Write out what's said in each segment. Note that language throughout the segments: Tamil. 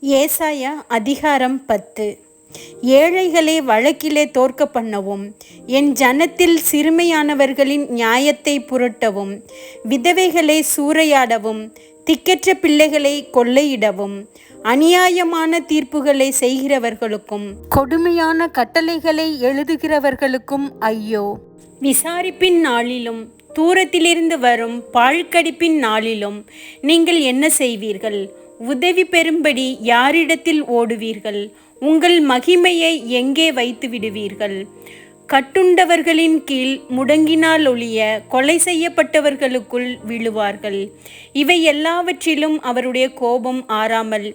ஏசாயா அதிகாரம் 10. ஏழைகளை வழக்கிலே தோற்க பண்ணவும், என் ஜனத்தில் சிறுமையானவர்களின் நியாயத்தை புரட்டவும், விதவைகளை சூறையாடவும், திக்கற்ற பிள்ளைகளை கொள்ளையிடவும், அநியாயமான தீர்ப்புகளை செய்கிறவர்களுக்கும் கொடுமையான கட்டளைகளை எழுதுகிறவர்களுக்கும் ஐயோ. விசாரிப்பின் நாளிலும் தூரத்திலிருந்து வரும் பாழ்கடிப்பின் நாளிலும் நீங்கள் என்ன செய்வீர்கள்? உதவி பெறும்படி யாரிடத்தில் ஓடுவீர்கள்? உங்கள் மகிமையை எங்கே வைத்து விடுவீர்கள்? கட்டுண்டவர்களின் கீழ் முடங்கினால் ஒழிய கொலை செய்யப்பட்டவர்களுக்குள் விழுவார்கள். இவை எல்லாவற்றிலும் அவருடைய கோபம் ஆறாமல்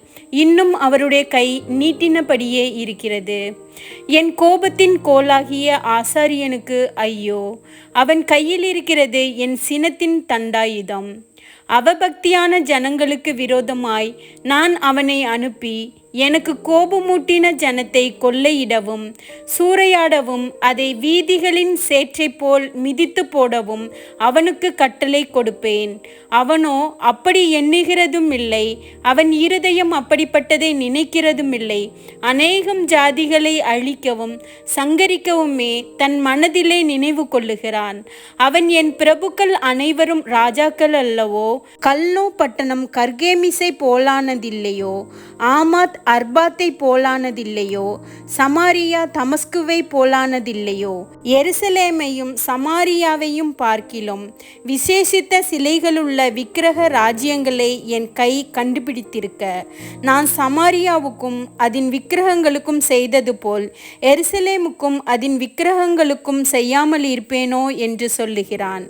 இன்னும் அவருடைய கை நீட்டினபடியே இருக்கிறது. என் கோபத்தின் கோலாகிய ஆசாரியனுக்கு ஐயோ, அவன் கையில் இருக்கிறது என் சினத்தின் தண்டாயுதம். அவபக்தியான ஜனங்களுக்கு விரோதமாய் நான் அவனை அனுப்பி எனக்கு கோபமூட்டின ஜனத்தை கொள்ளையிடவும் சூறையாடவும் அதை வீதிகளின் சேற்றை போல் மிதித்து போடவும் அவனுக்கு கட்டளை கொடுப்பேன். அவனோ அப்படி எண்ணுகிறதும் இல்லை, அவன் இருதயம் அப்படிப்பட்டதை நினைக்கிறதும் இல்லை. அநேகம் ஜாதிகளை அழிக்கவும் சங்கரிக்கவுமே தன் மனதிலே நினைவு கொள்ளுகிறான். அவன் என் பிரபுக்கள் அனைவரும் ராஜாக்கள் அல்லவோ? கல்னோ பட்டணம் கர்கேமிசை போலானதில்லையோ? ஆமாத் அர்பாத்தை போலானதில்லையோ? சமாரியா தமஸ்குவை போலானதில்லையோ? எருசலேமையும் சமாரியாவையும் பார்க்கிலும் விசேஷித்த சிலைகளுள்ள விக்கிரக ராஜ்யங்களை என் கை கண்டுபிடித்திருக்க, நான் சமாரியாவுக்கும் அதன் விக்கிரகங்களுக்கும் செய்தது போல் எருசலேமுக்கும் அதன் விக்கிரகங்களுக்கும் செய்யாமல் இருப்பேனோ என்று சொல்லுகிறான்.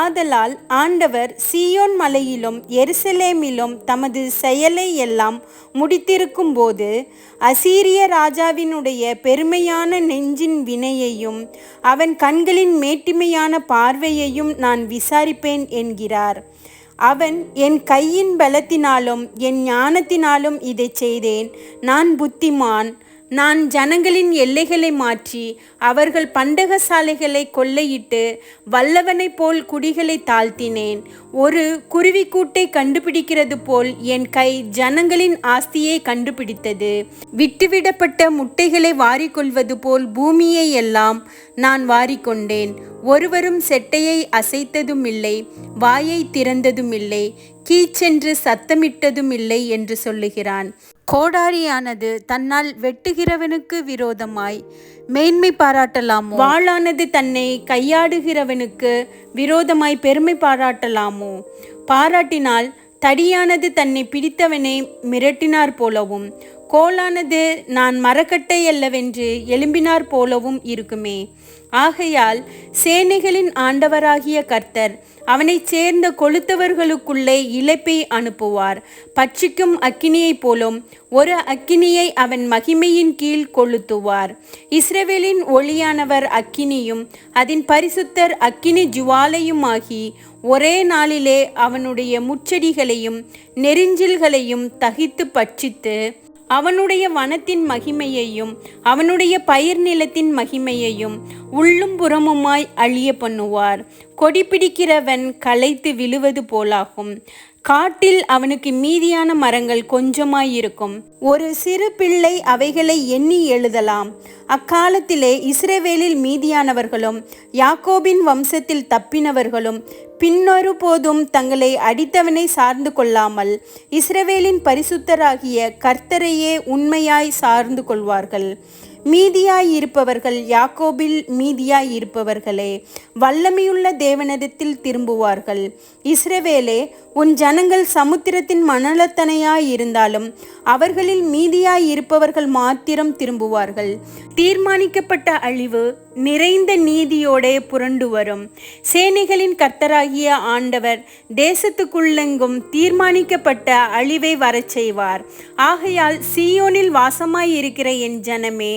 ஆதலால் ஆண்டவர் சீயோன் மலையிலும் எருசலேமிலும் தமது செயலை எல்லாம் முடித்திருக்கும் போது அசீரிய ராஜாவினுடைய பெருமையான நெஞ்சின் வினையையும் அவன் கண்களின் மேட்டிமையான பார்வையையும் நான் விசாரிப்பேன் என்கிறார். அவன் என் கையின் பலத்தினாலும் என் ஞானத்தினாலும் இதை செய்தேன். நான் புத்திமான். நான் ஜனங்களின் எல்லைகளை மாற்றி அவர்கள் பண்டகசாலைகளை கொள்ளையிட்டு வல்லவனைப் போல் குடிகளை தாழ்த்தினேன். ஒரு குருவிக்கூட்டை கண்டுபிடிக்கிறது போல் என் கை ஜனங்களின் ஆஸ்தியை கண்டுபிடித்தது. விட்டுவிடப்பட்ட முட்டைகளை வாரிக்கொள்வது போல் பூமியை எல்லாம் நான் வாரிக்கொண்டேன். ஒருவரும் செட்டையை அசைத்ததும் இல்லை, வாயை திறந்ததும் இல்லை, கீச்சென்று சத்தமிட்டதும் இல்லை என்று சொல்லுகிறான். கோடாரியானது தன்னால் வெட்டுகிறவனுக்கு விரோதமாய் மேன்மை பாராட்டலாமோ? வாளானது தன்னை கையாடுகிறவனுக்கு விரோதமாய் பெருமை பாராட்டலாமோ? பாராட்டினால் தடியானது தன்னை பிடித்தவனை மிரட்டினார் போலவும், கோலானது நான் மரக்கட்டை அல்லவென்று எழும்பினார் போலவும் இருக்குமே. ஆகையால் சேனைகளின் ஆண்டவராகிய கர்த்தர் அவனைச் சேர்ந்த கொளுத்தவர்களுக்குள்ளே இளைப்பை அனுப்புவார். பட்சிக்கும் அக்கினியைப் போலும் ஒரு அக்கினியை அவன் மகிமையின் கீழ் கொளுத்துவார். இஸ்ரவேலின் ஒளியானவர் அக்கினியும் அதன் பரிசுத்தர் அக்கினி ஜுவாலையுமாகி ஒரே நாளிலே அவனுடைய முச்செடிகளையும் நெரிஞ்சில்களையும் தகித்து பட்சித்து அவனுடைய வனத்தின் மகிமையையும் அவனுடைய பயிர் நிலத்தின் மகிமையையும் உள்ளும் புறமுமாய் அழிய பண்ணுவார். கொடி பிடிக்கிறவன் களைத்து விழுவது போலாகும். காட்டில் அவனுக்கு மீதியான மரங்கள் கொஞ்சமாயிருக்கும். ஒரு சிறு பிள்ளை அவைகளை எண்ணி எழுதலாம். அக்காலத்திலே இஸ்ரவேலில் மீதியானவர்களும் யாக்கோபின் வம்சத்தில் தப்பினவர்களும் பின்னொரு போதும் தங்களை அடித்தவனை சார்ந்து கொள்ளாமல் இஸ்ரவேலின் பரிசுத்தராகிய கர்த்தரையே உண்மையாய் சார்ந்து கொள்வார்கள். மீதியாய் இருப்பவர்கள் யாக்கோபில் மீதியாய் இருப்பவர்களே வல்லமையுள்ள தேவனிடத்தில் திரும்புவார்கள். இஸ்ரவேலே, உன் ஜனங்கள் சமுத்திரத்தின் மணலத்தனையாய் இருந்தாலும் அவர்களில் மீதியாய் இருப்பவர்கள் மாத்திரம் திரும்புவார்கள். தீர்மானிக்கப்பட்ட அழிவு நிறைந்த நீதியோடே புரண்டு வரும். சேனைகளின் கர்த்தராகிய ஆண்டவர் தேசத்துக்குள்ளெங்கும் தீர்மானிக்கப்பட்ட அழிவை வரச் செய்வார். ஆகையால் சீயோனில் வாசமாயிருக்கிற என் ஜனமே,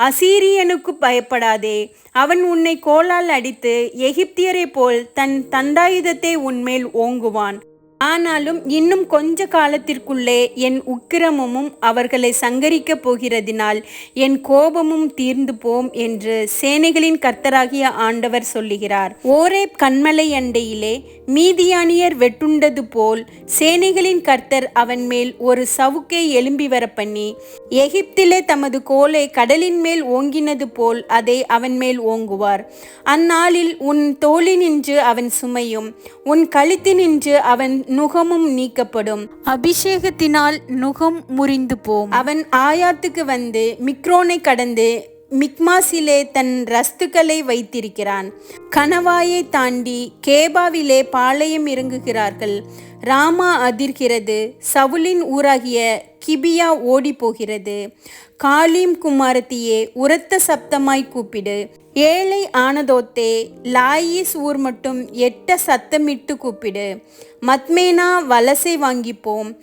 அசீரியனுக்கு பயப்படாதே. அவன் உன்னை கோலால் அடித்து எகிப்தியரை போல் தன் தண்டாயுதத்தை உன்மேல் ஓங்குவான். ஆனாலும் இன்னும் கொஞ்ச காலத்திற்குள்ளே என் உக்கிரமும் அவர்களை சங்கரிக்கப் போகிறதினால் என் கோபமும் தீர்ந்து போம் என்று சேனைகளின் கர்த்தராகிய ஆண்டவர் சொல்லுகிறார். ஓரேப் கன்மலை அண்டையிலே மீதியானியர் வெட்டுண்டது போல் சேனைகளின் கர்த்தர் அவன் மேல் ஒரு சவுக்கை எழும்பி வர பண்ணி, எகிப்திலே தமது கோலை கடலின் மேல் ஓங்கினது போல் அதை அவன் மேல் ஓங்குவார். அந்நாளில் உன் தோளினின்று அவன் சுமையும் உன் கழுத்தினின்று அவன் நுகமும் நீக்கப்படும். அபிஷேகத்தினால் நுகம் முறிந்து போம். அவன் ஆயாத்துக்கு வந்து மிக்ரோனை கடந்து மிக்மாசிலே தன் ரஸ்துக்களை வைத்திருக்கிறான். கணவாயை தாண்டி கேபாவிலே பாளையம் இறங்குகிறார்கள். ராமா அதிர்கிறது, சவுலின் ஊராகிய கிபியா ஓடி போகிறது. காலீம் குமாரத்தியே, உரத்த சப்தமாய் கூப்பிடு. ஏழை ஆனதோத்தே, லாயிஸ் ஊர் மட்டும் எட்ட சத்தமிட்டு கூப்பிடு. மத்மேனா வலசை வாங்கிப்போம்.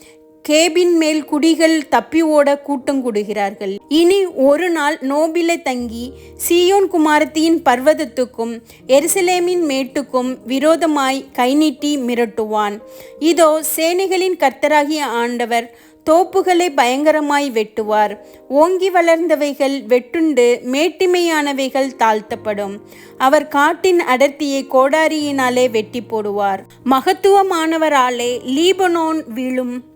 கேபின் மேல் குடிகள் தப்பி ஓட கூட்டம் கூடுகிறார்கள். இனி ஒரு நாள் நோபிலே தங்கி சீயோன் குமாரத்தியின் பர்வதத்துக்கும் எருசலேமின் மேட்டுக்கும் விரோதமாய் கை நீட்டி மிரட்டுவான். இதோ சேனைகளின் கர்த்தராகிய ஆண்டவர் தோப்புகளை பயங்கரமாய் வெட்டுவார். ஓங்கி வளர்ந்தவைகள் வெட்டுண்டு மேட்டிமையானவைகள் தாழ்த்தப்படும். அவர் காட்டின் அடர்த்தியை கோடாரியினாலே வெட்டி போடுவார். மகத்துவமானவராலே லீபனோன் விழும்.